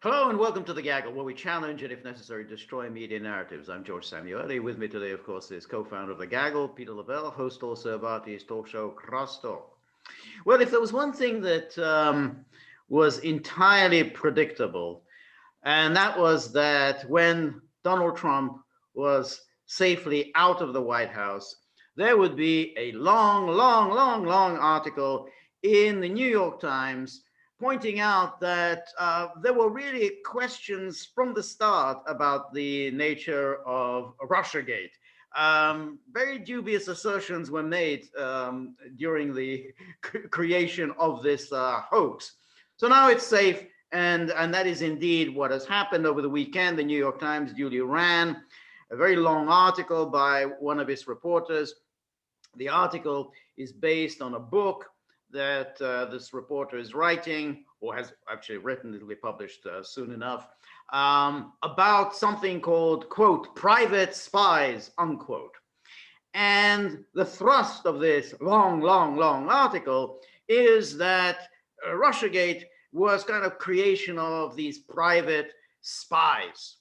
Hello and welcome to The Gaggle, where we challenge and, if necessary, destroy media narratives. I'm George Szamuely. With me today, of course, is co-founder of The Gaggle, Peter Lavelle, host also of RT's talk show, Crosstalk. Well, if there was one thing that was entirely predictable, and that was that when Donald Trump was safely out of the White House, there would be a long article in the New York Times pointing out that there were really questions from the start about the nature of RussiaGate. Very dubious assertions were made during the creation of this hoax. So now it's safe, and that is indeed what has happened over the weekend. The New York Times duly ran a very long article by one of its reporters. The article is based on a book that this reporter is writing, or has actually written. It'll be published soon enough, about something called, quote, private spies, unquote. And the thrust of this long article is that RussiaGate was kind of creation of these private spies,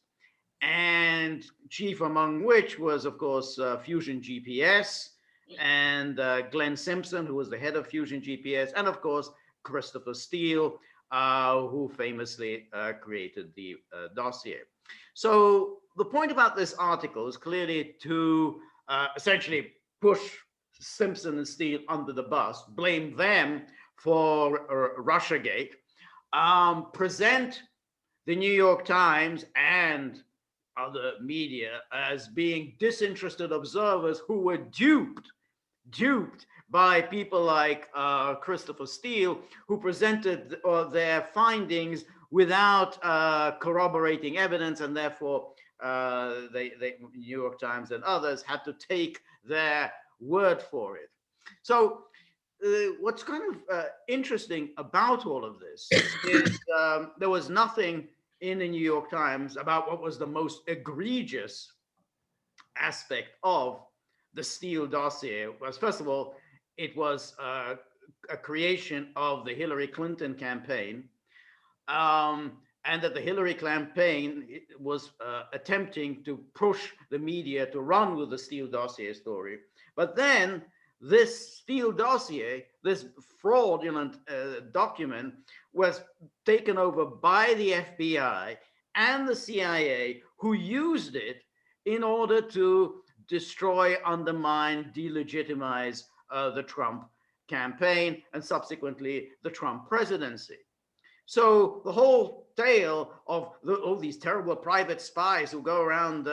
and chief among which was, of course, Fusion GPS, and Glenn Simpson, who was the head of Fusion GPS, and of course, Christopher Steele, who famously created the Dossier. So the point about this article is clearly to essentially push Simpson and Steele under the bus, blame them for RussiaGate, present the New York Times and other media as being disinterested observers who were duped by people like Christopher Steele, who presented their findings without corroborating evidence, and therefore the New York Times and others had to take their word for it. So what's kind of interesting about all of this is there was nothing in the New York Times about what was the most egregious aspect of the Steele dossier. Was, first of all, it was a creation of the Hillary Clinton campaign, and that the Hillary campaign was attempting to push the media to run with the Steele dossier story. But then this Steele dossier, this fraudulent document, was taken over by the FBI and the CIA, who used it in order to destroy, undermine, delegitimize the Trump campaign and subsequently the Trump presidency. So the whole tale of all these terrible private spies who go around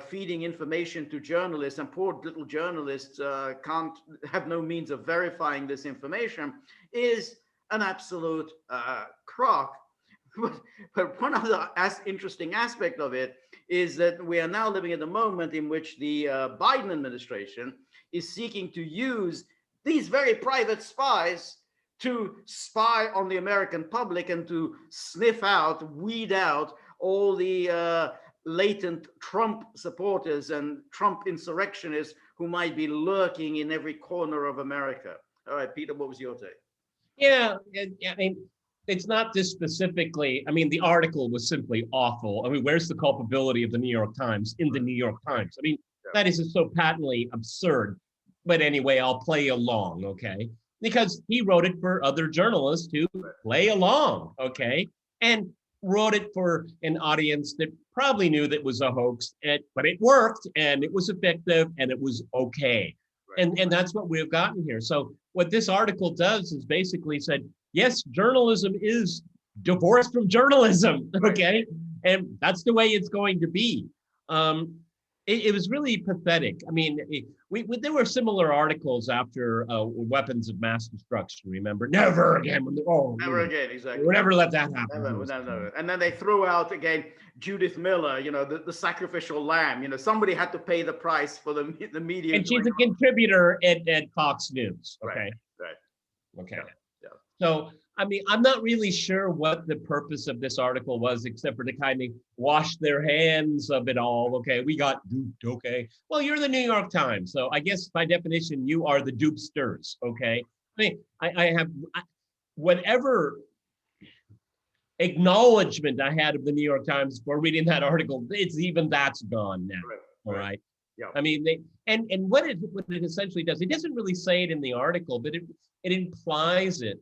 feeding information to journalists, and poor little journalists can't have no means of verifying this information, is an absolute crock. But one other interesting aspect of it is that we are now living at a moment in which the Biden administration is seeking to use these very private spies to spy on the American public and to sniff out, weed out all the latent Trump supporters and Trump insurrectionists who might be lurking in every corner of America. All right, Peter, what was your take? Yeah, I mean, it's not this specifically. I mean, the article was simply awful. I mean, where's the culpability of the New York Times in the New York Times? I mean, that is just so patently absurd. But anyway, I'll play along, okay? Because he wrote it for other journalists to play along, okay? And wrote it for an audience that probably knew that was a hoax, but it worked, and it was effective, and it was okay. And that's what we've gotten here. So what this article does is basically said, yes, journalism is divorced from journalism, okay? And that's the way it's going to be. It was really pathetic. I mean, there were similar articles after weapons of mass destruction, remember? Never again. Never again, exactly. We'll never let that happen. Never. And then they threw out again Judith Miller, the sacrificial lamb. Somebody had to pay the price for the media. And she's a contributor at Fox News, okay? Right. Okay. Yeah. So, I mean, I'm not really sure what the purpose of this article was, except for to kind of wash their hands of it all. Okay, we got duped, okay? Well, you're the New York Times, so I guess by definition, you are the dupesters, okay? I mean, I have whatever acknowledgement I had of the New York Times before reading that article, that's gone now. Right. All right. Yeah. I mean, and what it essentially does, it doesn't really say it in the article, but it implies it,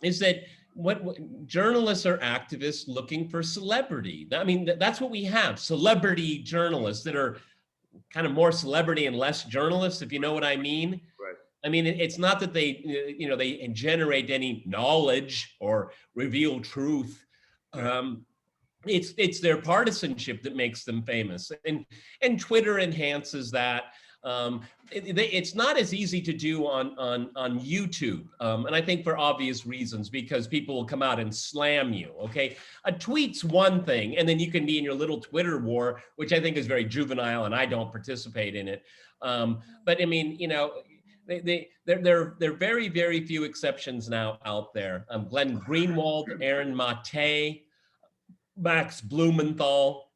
is that what journalists are activists looking for celebrity. I mean, that's what we have, celebrity journalists that are kind of more celebrity and less journalists, if you know what I mean. Right. I mean, it's not that they generate any knowledge or reveal truth. It's their partisanship that makes them famous, and Twitter enhances that. It's not as easy to do on YouTube, and I think for obvious reasons, because people will come out and slam you. Okay, a tweet's one thing, and then you can be in your little Twitter war, which I think is very juvenile, and I don't participate in it. But I mean, there are very, very few exceptions now out there. Glenn Greenwald, Aaron Mate, Max Blumenthal,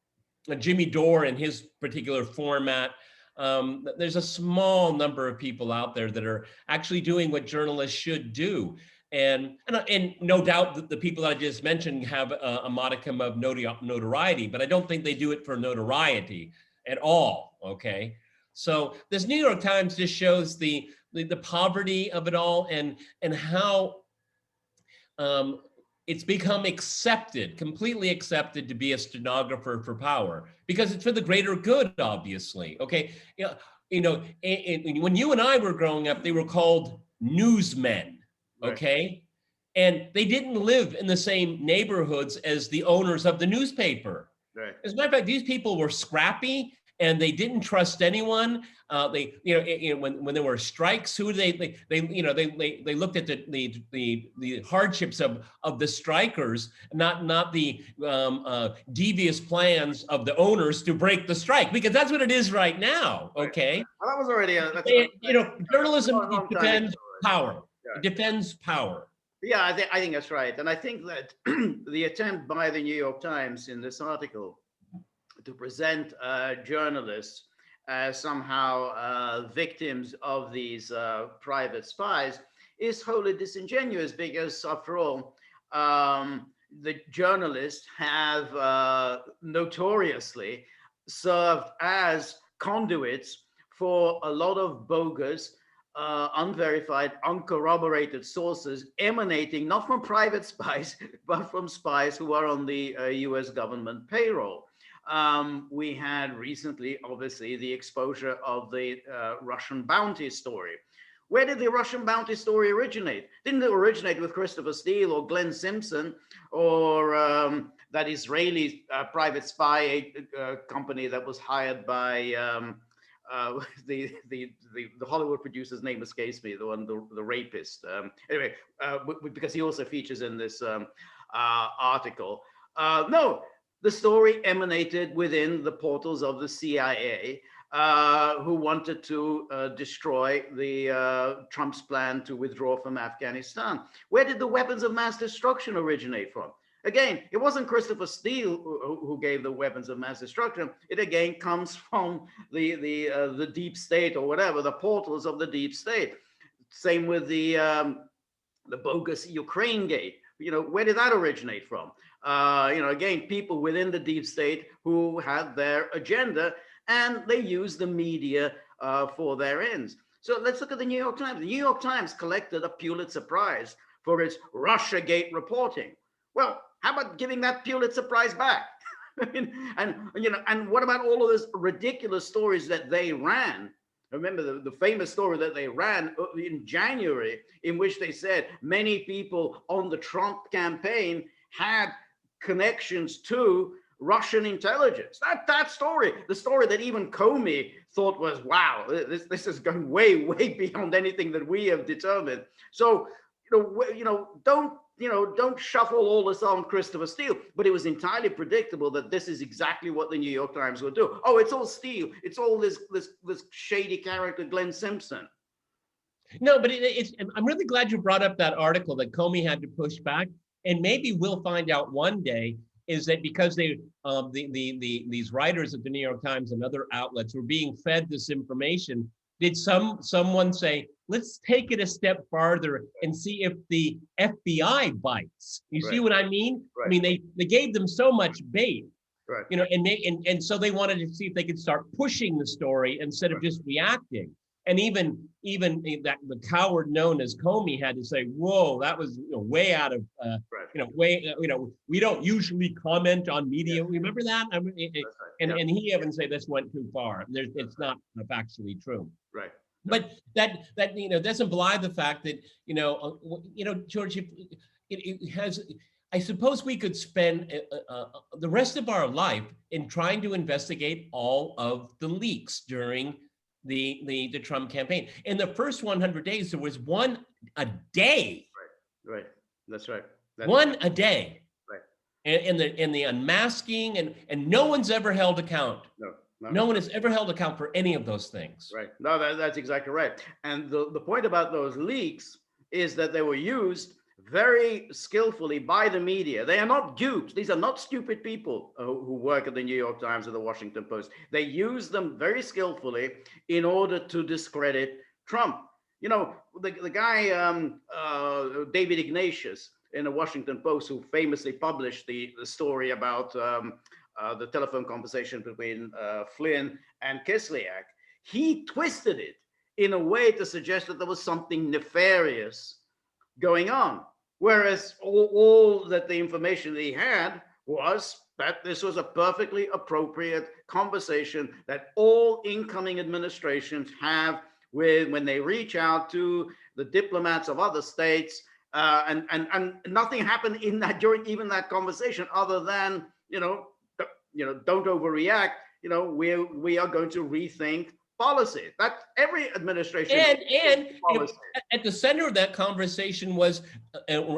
Jimmy Dore in his particular format. There's a small number of people out there that are actually doing what journalists should do. And no doubt that the people that I just mentioned have a modicum of notoriety, but I don't think they do it for notoriety at all, okay? So this New York Times just shows the poverty of it all, and how it's become completely accepted to be a stenographer for power, because it's for the greater good, obviously. Okay, when you and I were growing up, they were called newsmen. Okay, and they didn't live in the same neighborhoods as the owners of the newspaper. Right. As a matter of fact, these people were scrappy, and they didn't trust anyone. When there were strikes, who they looked at the hardships of the strikers, not the devious plans of the owners to break the strike, because that's what it is right now. Okay. Well, that was already journalism defends power. Yeah. It defends power. Yeah, I think that's right, and I think that the attempt by the New York Times in this article to present journalists as somehow victims of these private spies is wholly disingenuous, because after all, the journalists have notoriously served as conduits for a lot of bogus, unverified, uncorroborated sources emanating not from private spies, but from spies who are on the US government payroll. We had recently, obviously, the exposure of the Russian bounty story. Where did the Russian bounty story originate? Didn't it originate with Christopher Steele or Glenn Simpson, or that Israeli private spy company that was hired by the Hollywood producer's name escapes me, the rapist. Anyway, because he also features in this article. No. The story emanated within the portals of the CIA, who wanted to destroy Trump's plan to withdraw from Afghanistan. Where did the weapons of mass destruction originate from? Again, it wasn't Christopher Steele who gave the weapons of mass destruction. It again comes from the deep state, or whatever, the portals of the deep state. Same with the bogus Ukraine gate. Where did that originate from? Again, people within the deep state who had their agenda, and they use the media for their ends. So let's look at the New York Times. The New York Times collected a Pulitzer Prize for its RussiaGate reporting. Well, how about giving that Pulitzer Prize back? And what about all of those ridiculous stories that they ran? Remember the famous story that they ran in January, in which they said many people on the Trump campaign had connections to Russian intelligence. That story, the story that even Comey thought was, wow, this is going way beyond anything that we have determined. So don't shuffle all this on Christopher Steele, but it was entirely predictable that this is exactly what the New York Times would do. Oh, it's all Steele. It's all this shady character, Glenn Simpson. No, but I'm really glad you brought up that article that Comey had to push back, and maybe we'll find out one day is that because these writers at the New York Times and other outlets were being fed this information, did someone say, let's take it a step farther and see if the FBI bites? You see what I mean? Right. I mean, they gave them so much bait, Right. you know, and so they wanted to see if they could start pushing the story instead of just reacting. And even that the coward known as Comey had to say, "Whoa, that was, you know, way out of you know, way you know, we don't usually comment on media." Remember that? I mean, and he even say this went too far. It's not factually true. Right. But that you know doesn't belie the fact that you know George, it has. I suppose we could spend the rest of our life in trying to investigate all of the leaks during the Trump campaign. In the first 100 days, there was one a day. Right. That's right. One a day. Right. And the unmasking and no one's ever held account. No one has ever held account for any of those things. Right. No, that's exactly right. And the point about those leaks is that they were used very skillfully by the media. They are not dupes. These are not stupid people who work at the New York Times or the Washington Post. They use them very skillfully in order to discredit Trump. You know, the guy, David Ignatius in the Washington Post, who famously published the story about the telephone conversation between Flynn and Kislyak, he twisted it in a way to suggest that there was something nefarious going on. Whereas all that the information that he had was that this was a perfectly appropriate conversation that all incoming administrations have with when they reach out to the diplomats of other states, and nothing happened in that during even that conversation other than don't overreact. You know, we are going to rethink policy. That every administration and you know, at the center of that conversation was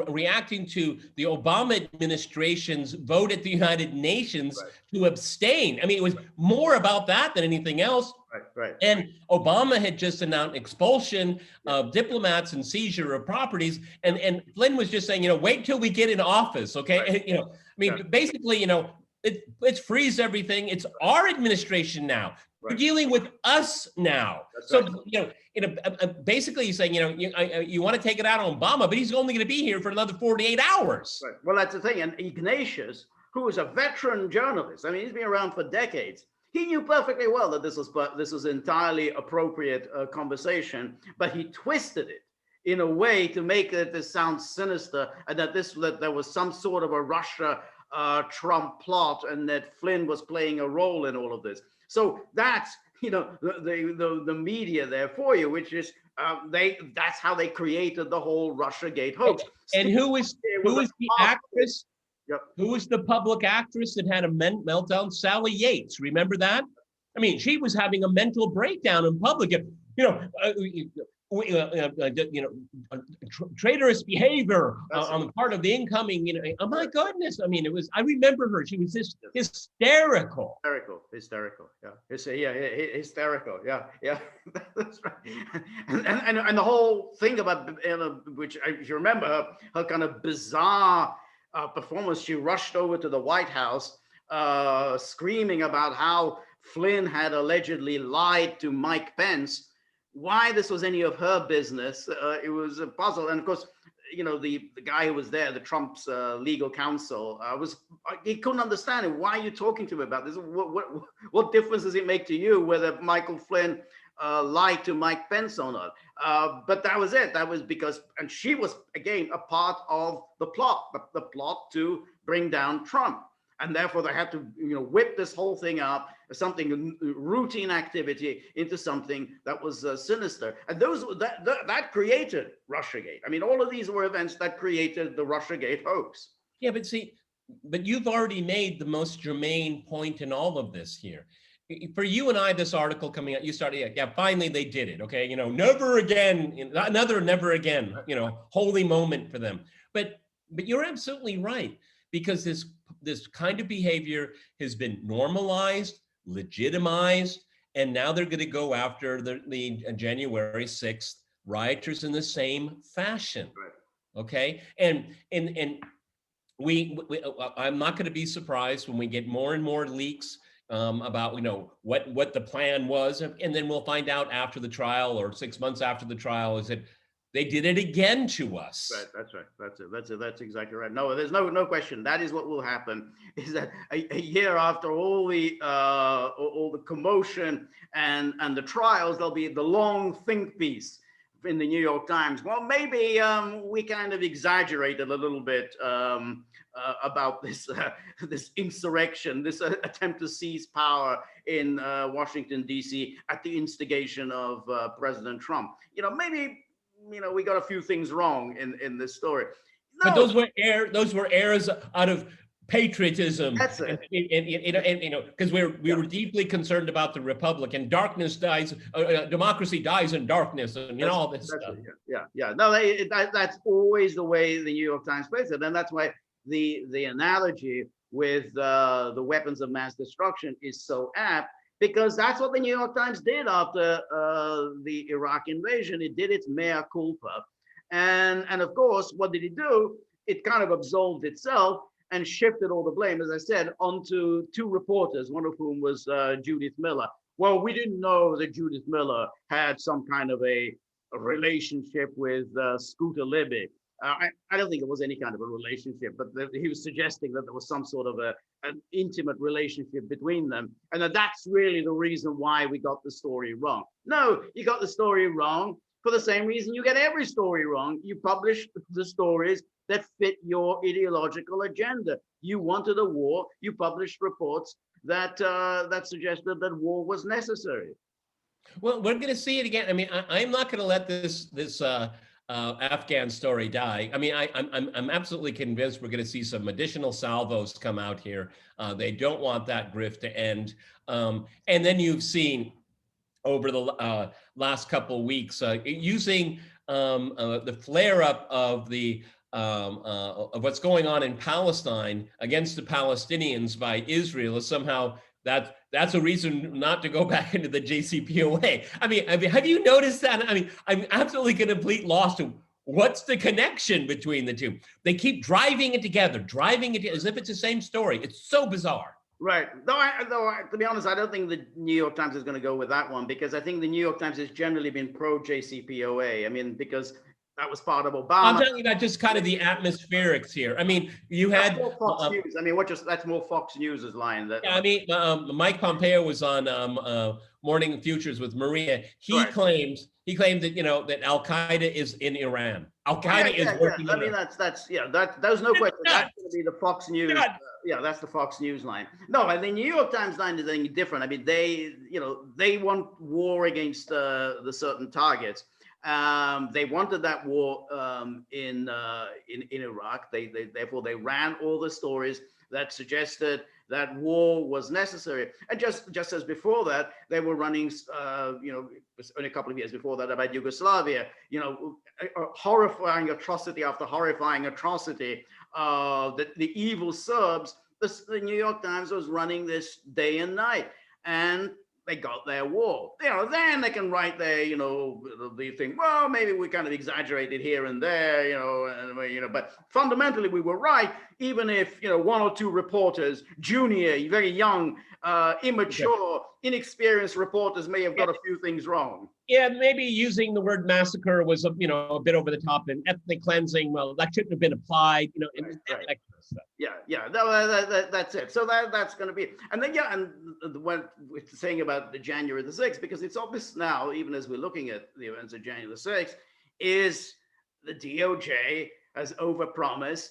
reacting to the Obama administration's vote at the United Nations to abstain. I mean, it was more about that than anything else. Right. And Obama had just announced expulsion of diplomats and seizure of properties, and Flynn was just saying, you know, wait till we get in office, okay? And, you know, I mean, basically, you know, let's freeze everything. It's our administration now. We're dealing with us now. Basically he's saying, you want to take it out on Obama, but he's only going to be here for another 48 hours. Right. Well, that's the thing. And Ignatius, who is a veteran journalist, I mean, he's been around for decades. He knew perfectly well that this was entirely appropriate conversation, but he twisted it in a way to make it sound sinister, and that there was some sort of a Russia Trump plot, and that Flynn was playing a role in all of this. So that's, you know, the media there for you, which is that's how they created the whole RussiaGate hoax. And who is the actress? Yep. Who was the public actress that had a meltdown? Sallie Yates. Remember that? I mean, she was having a mental breakdown in public. Traitorous behavior on the part of the incoming. Oh my goodness! I mean, it was. I remember her. She was just hysterical. Hysterical. Yeah. Hysterical. Yeah. That's right. And the whole thing about which, if you remember, her kind of bizarre performance. She rushed over to the White House, screaming about how Flynn had allegedly lied to Mike Pence. Why this was any of her business, it was a puzzle. And of course, you know, the guy who was there, the Trump's legal counsel, he couldn't understand it. Why are you talking to him about this? What difference does it make to you whether Michael Flynn lied to Mike Pence or not? But that was it. That was because, and she was again a part of the plot to bring down Trump. And therefore, they had to, whip this whole thing up, something routine activity, into something that was sinister. And that created RussiaGate. I mean, all of these were events that created the RussiaGate hoax. Yeah, but you've already made the most germane point in all of this here. For you and I, this article coming out, you started, finally they did it. Okay, never again, another never again, holy moment for them. But you're absolutely right, because this kind of behavior has been normalized, legitimized, and now they're going to go after the January 6th rioters in the same fashion. Right. Okay, and we I'm not going to be surprised when we get more and more leaks about what the plan was, and then we'll find out after the trial or 6 months after the trial is that they did it again to us. Right, that's right. That's exactly right. No, there's no question. That is what will happen. Is that a year after all the commotion and the trials, there'll be the long think piece in the New York Times. Well, maybe we kind of exaggerated a little bit about this insurrection, this attempt to seize power in Washington D.C. at the instigation of President Trump. Maybe. We got a few things wrong in this story. No. But those were errors out of patriotism. That's it. And because we were deeply concerned about the republic, and democracy dies in darkness, and all this stuff. Yeah. No, that's always the way the New York Times plays it, and that's why the analogy with the weapons of mass destruction is so apt. Because that's what the New York Times did after the Iraq invasion. It did its mea culpa. And of course, what did it do? It kind of absolved itself and shifted all the blame, as I said, onto two reporters, one of whom was Judith Miller. Well, we didn't know that Judith Miller had some kind of a relationship with Scooter Libby. I don't think it was any kind of a relationship, but he was suggesting that there was some sort of an intimate relationship between them, and that's really the reason why we got the story wrong. No, you got the story wrong for the same reason you get every story wrong. You publish the stories that fit your ideological agenda. You wanted a war. You published reports that suggested that war was necessary. Well, we're going to see it again. I mean, I'm not going to let this Afghan story die. I mean, I'm absolutely convinced we're going to see some additional salvos come out here. They don't want that grift to end. And then you've seen over the last couple of weeks using the flare-up of of what's going on in Palestine against the Palestinians by Israel is somehow that's a reason not to go back into the JCPOA. I mean, have you noticed that? I mean, I'm absolutely complete lost to what's the connection between the two. They keep driving it together as if it's the same story. It's so bizarre. Right. Though, to be honest, I don't think the New York Times is going to go with that one, because I think the New York Times has generally been pro JCPOA. I mean, because that was part of Obama. I'm talking about just kind of the atmospherics here. I mean, you had more Fox News. I mean, that's more Fox News's line. I mean, Mike Pompeo was on Morning Futures with Maria. He claimed that that Al Qaeda is in Iran. Al Qaeda is working. I mean, there's no question. That's going to be the Fox News. That's the Fox News line. No, I think the New York Times line is anything different. I mean, they want war against the certain targets. They wanted that war in Iraq. Therefore they ran all the stories that suggested that war was necessary. And just as before that, they were running, only a couple of years before that, about Yugoslavia. Horrifying atrocity after horrifying atrocity. The evil Serbs. The New York Times was running this day and night, and they got their war. Then they can write their, they think, well, maybe we kind of exaggerated here and there, but fundamentally we were right, even if, one or two reporters, junior, very young, immature, inexperienced reporters may have got a few things wrong. Yeah, maybe using the word massacre was, a bit over the top, and ethnic cleansing, well, that shouldn't have been applied, that kind of stuff. That's it. So that's going to be, and then what we're saying about the January the 6th, because it's obvious now, even as we're looking at the events of January the 6th, is the DOJ has overpromised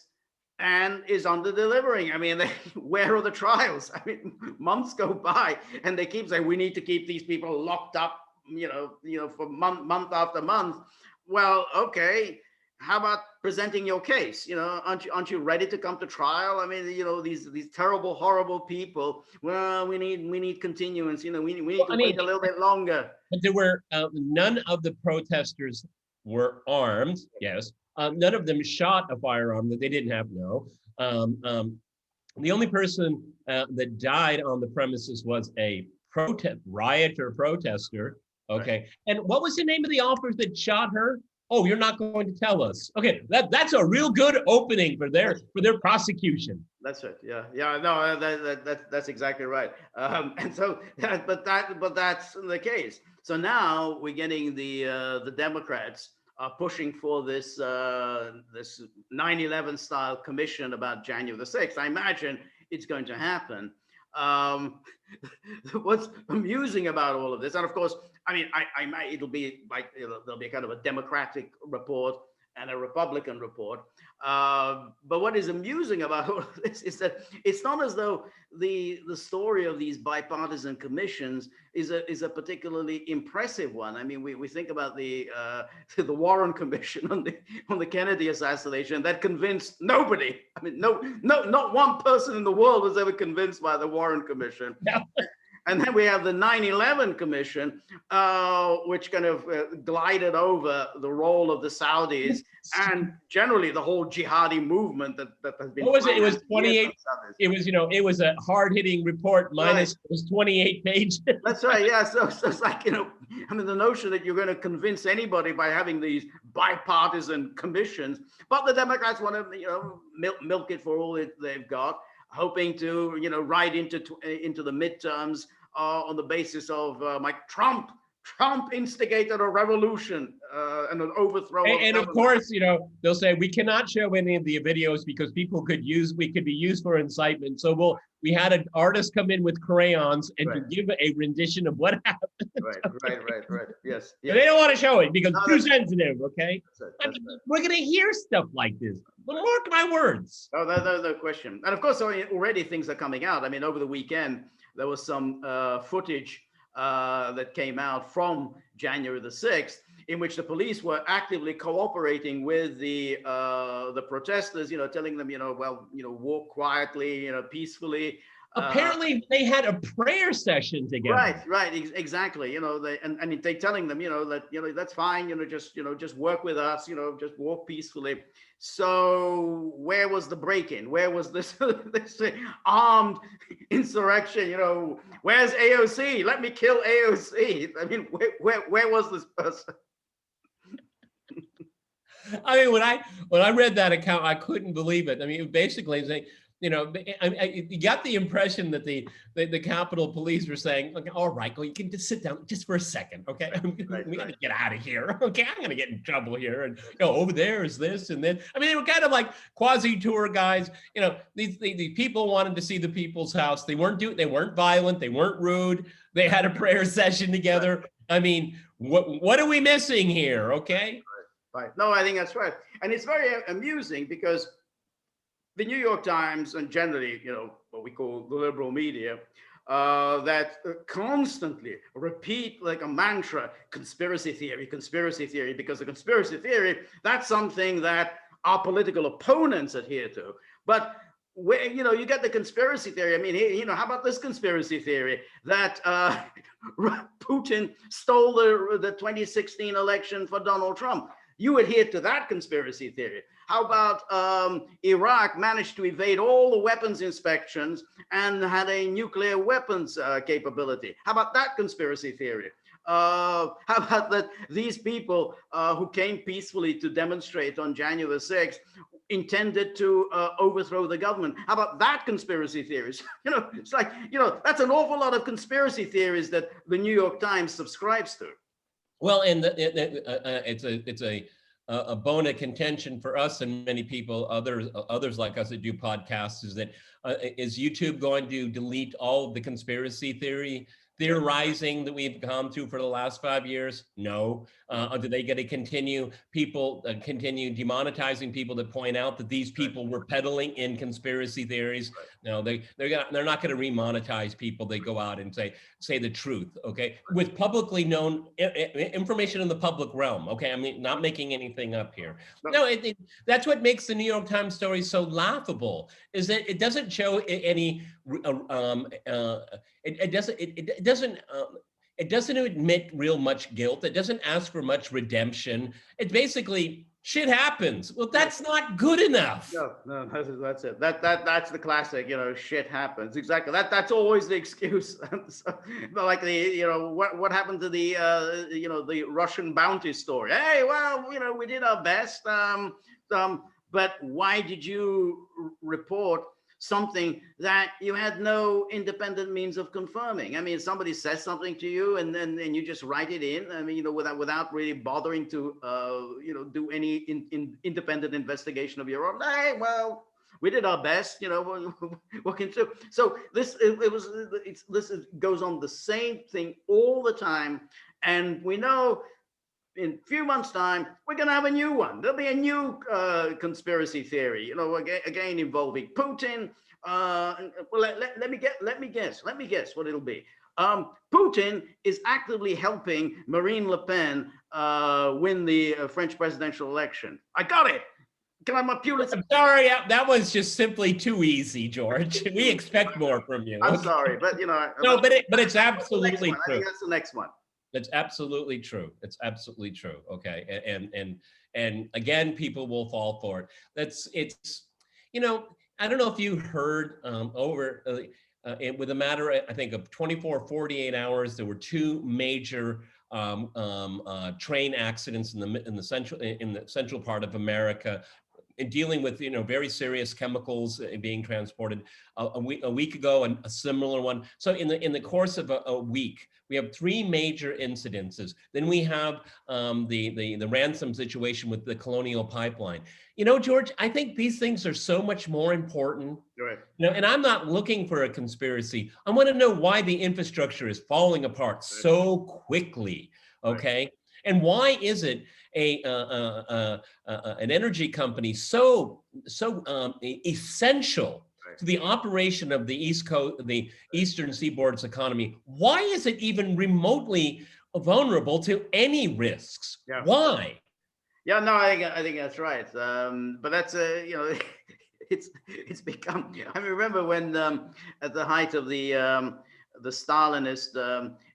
and is under delivering. I mean, where are the trials? I mean, months go by and they keep saying we need to keep these people locked up, for month after month. Well, okay. How about presenting your case? Aren't you ready to come to trial? I mean, these terrible, horrible people. Well, we need continuance. We need to wait a little bit longer. But there were none of the protesters were armed. Yes, none of them shot a firearm that they didn't have. No. The only person that died on the premises was a protester. Okay, and what was the name of the officer that shot her? Oh, you're not going to tell us. Okay, that's a real good opening for their prosecution. That's right. Yeah, yeah. No, that's exactly right. And so, but that's the case. So now we're getting the Democrats are pushing for this 9/11 style commission about January the 6th. I imagine it's going to happen. Um, what's amusing about all of this, and of course, I mean, it'll be like there'll be kind of a Democratic report and a Republican report. But what is amusing about all of this is that it's not as though the story of these bipartisan commissions is a particularly impressive one. I mean, we think about the Warren Commission on the Kennedy assassination that convinced nobody. I mean, not one person in the world was ever convinced by the Warren Commission. Yeah. And then we have the 9/11 Commission, which kind of glided over the role of the Saudis and generally the whole jihadi movement that has been. What was it? It was 28. It was, it was a hard-hitting report minus, right. It was 28 pages. That's right. Yeah. So it's like, I mean, the notion that you're going to convince anybody by having these bipartisan commissions, but the Democrats want to, milk it for all they've got, hoping to, ride into the midterms on the basis of Trump instigated a revolution and an overthrow. And of course, they'll say we cannot show any of the videos because we could be used for incitement. So we had an artist come in with crayons and to give a rendition of what happened. Right. Yes. They don't want to show it because too sensitive. Okay. That's right. We're going to hear stuff like this. But mark my words. Oh, no question. And of course, already things are coming out. I mean, over the weekend, there was some footage that came out from January the 6th, in which the police were actively cooperating with the protesters, telling them, walk quietly, peacefully. Apparently, they had a prayer session together. Right, exactly. And they telling them, that that's fine. Just work with us. Just walk peacefully. So where was the break-in? Where was this armed insurrection? Where's AOC? Let me kill AOC. I mean, where was this person? I mean, when I read that account, I couldn't believe it. I mean, basically, they. You got the impression that the Capitol Police were saying, okay, all right, well, you can just sit down just for a second, okay? We got to get out of here, okay? I'm going to get in trouble here, and over there is this and then. I mean, they were kind of like quasi-tour guys. These people wanted to see the people's house. They weren't violent. They weren't rude. They had a prayer session together. I mean, what are we missing here, okay? Right. No, I think that's right, and it's very amusing because the New York Times and generally, what we call the liberal media, that constantly repeat like a mantra, conspiracy theory, because the conspiracy theory, that's something that our political opponents adhere to. But where, you get the conspiracy theory. I mean, how about this conspiracy theory that Putin stole the 2016 election for Donald Trump? You adhere to that conspiracy theory. How about Iraq managed to evade all the weapons inspections and had a nuclear weapons capability? How about that conspiracy theory? How about that these people who came peacefully to demonstrate on January 6th intended to overthrow the government? How about that conspiracy theories? It's like, that's an awful lot of conspiracy theories that the New York Times subscribes to. Well, and it's a bone of contention for us and many people, others like us that do podcasts, is that is YouTube going to delete all of the conspiracy theorizing that we've gone through for the last 5 years? No. Do they get to continue demonetizing people that point out that these people were peddling in conspiracy theories? No, they're not going to remonetize people. They go out and say the truth, okay, with publicly known information in the public realm. Okay, I mean, not making anything up here. No, that's what makes the New York Times story so laughable, is that it doesn't show any it doesn't admit real much guilt. It doesn't ask for much redemption. It's basically shit happens. Well, that's not good enough. No, that's it. That's the classic, shit happens. Exactly. That's always the excuse. So, like what happened to the the Russian bounty story? Hey, well, we did our best. But why did you report something that you had no independent means of confirming? I mean, somebody says something to you, and then you just write it in. I mean, without really bothering to do any independent investigation of your own. Hey, well, we did our best. What can you do? So this goes on the same thing all the time, and we know. In a few months' time, we're going to have a new one. There'll be a new conspiracy theory, again involving Putin. Well, let me guess what it'll be. Putin is actively helping Marine Le Pen win the French presidential election. I got it. Can I have my Pulitzer? I'm sorry, that was just simply too easy, George. We expect more from you. I'm sorry, but no, but it's absolutely true. I think that's the next one. It's absolutely true. It's absolutely true. Okay, and again, people will fall for it. It's I don't know if you heard with a matter, I think, of 24, 48 hours, there were two major train accidents in the central part of America, in dealing with very serious chemicals being transported. A week ago, and a similar one. So in the course of a week, we have three major incidences. Then we have the ransom situation with the Colonial Pipeline. George, I think these things are so much more important. Right. And I'm not looking for a conspiracy. I want to know why the infrastructure is falling apart so quickly. Okay. Right. And why is it an energy company so essential to the operation of the East Coast, the Eastern Seaboard's economy? Why is it even remotely vulnerable to any risks? Yeah. Why? Yeah, no, I think that's right. But that's it's become. I remember when at the height of the Stalinist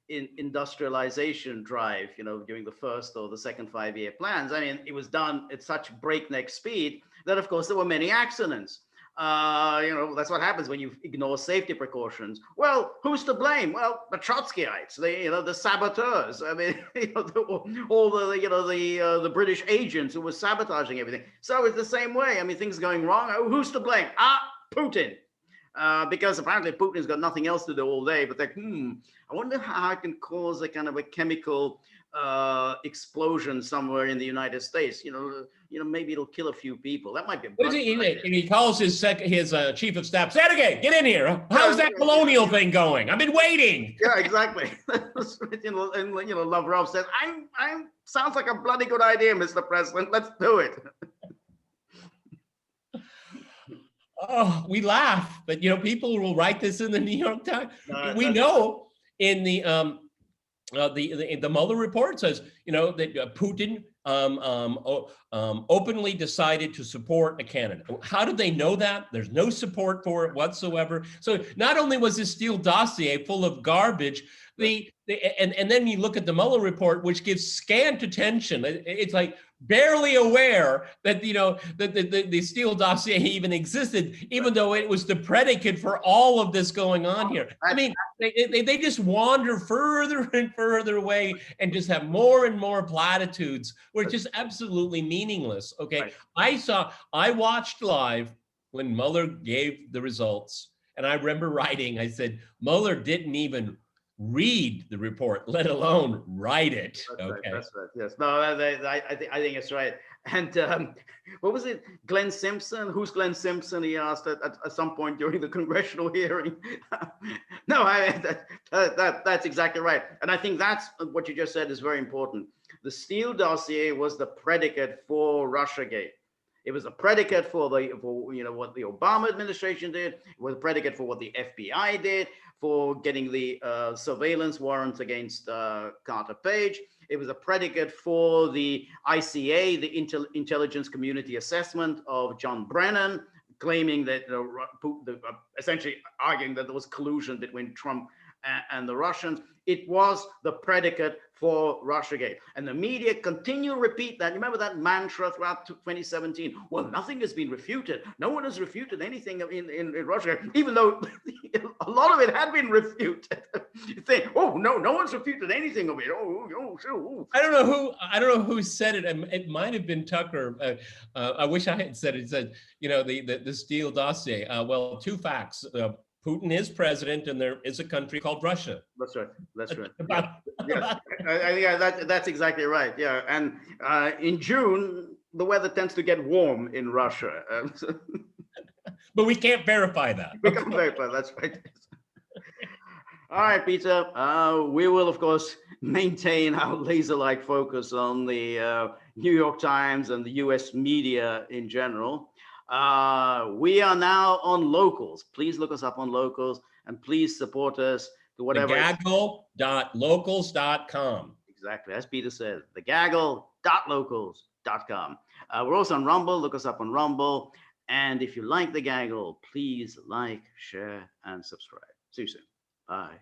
industrialization drive, during the first or the second 5-year plans. I mean, it was done at such breakneck speed that, of course, there were many accidents. That's what happens when you ignore safety precautions. Well, who's to blame? Well, the Trotskyites, the saboteurs. I mean, all the British agents who were sabotaging everything. So it's the same way. I mean, things going wrong. Oh, who's to blame? Putin. Because apparently Putin's got nothing else to do all day, but like, I wonder how I can cause a kind of a chemical explosion somewhere in the United States. Maybe it'll kill a few people. That might be. He calls his chief of staff. Say it again. Get in here. How's that colonial thing going? I've been waiting. Yeah, exactly. And Lavrov says, "I'm sounds like a bloody good idea, Mr. President. Let's do it." Oh, we laugh, but people will write this in the New York Times. We know in the Mueller report says that Putin openly decided to support a candidate. How did they know that? There's no support for it whatsoever. So not only was this Steele dossier full of garbage, and then you look at the Mueller report, which gives scant attention. It's like barely aware that the Steele dossier even existed, even though it was the predicate for all of this going on here. I mean, they just wander further and further away and just have more and more platitudes where it's just absolutely meaningless. Okay, right. I watched live when Mueller gave the results, and I remember writing, I said, Mueller didn't even read the report, let alone write it. That's okay. Right, that's right. Yes. No, I think it's right. And what was it? Glenn Simpson? Who's Glenn Simpson? He asked at some point during the congressional hearing. No, that's exactly right. And I think that's what you just said is very important. The Steele dossier was the predicate for RussiaGate. It was a predicate for what the Obama administration did. It was a predicate for what the FBI did, for getting the surveillance warrants against Carter Page. It was a predicate for the ICA, the Intelligence Community Assessment of John Brennan, claiming that essentially arguing that there was collusion between Trump and the Russians. It was the predicate for RussiaGate. And the media continue to repeat that. You remember that mantra throughout 2017? Well, nothing has been refuted. No one has refuted anything in Russia, even though a lot of it had been refuted. You think, oh, no one's refuted anything of it. I don't know who said it. It might have been Tucker. I wish I had said it. It said, the Steele dossier. Well, two facts. Putin is president, and there is a country called Russia. That's right. Yes. I think that's exactly right. Yeah, and in June, the weather tends to get warm in Russia. But we can't verify that. We can't verify. That's right. All right, Peter. We will, of course, maintain our laser-like focus on the New York Times and the U.S. media in general. We are now on Locals. Please look us up on Locals, and please support us to whatever. Thegaggle.locals.com. Exactly, as Peter said, thegaggle.locals.com. We're also on Rumble. Look us up on Rumble. And if you like The Gaggle, please like, share, and subscribe. See you soon. Bye.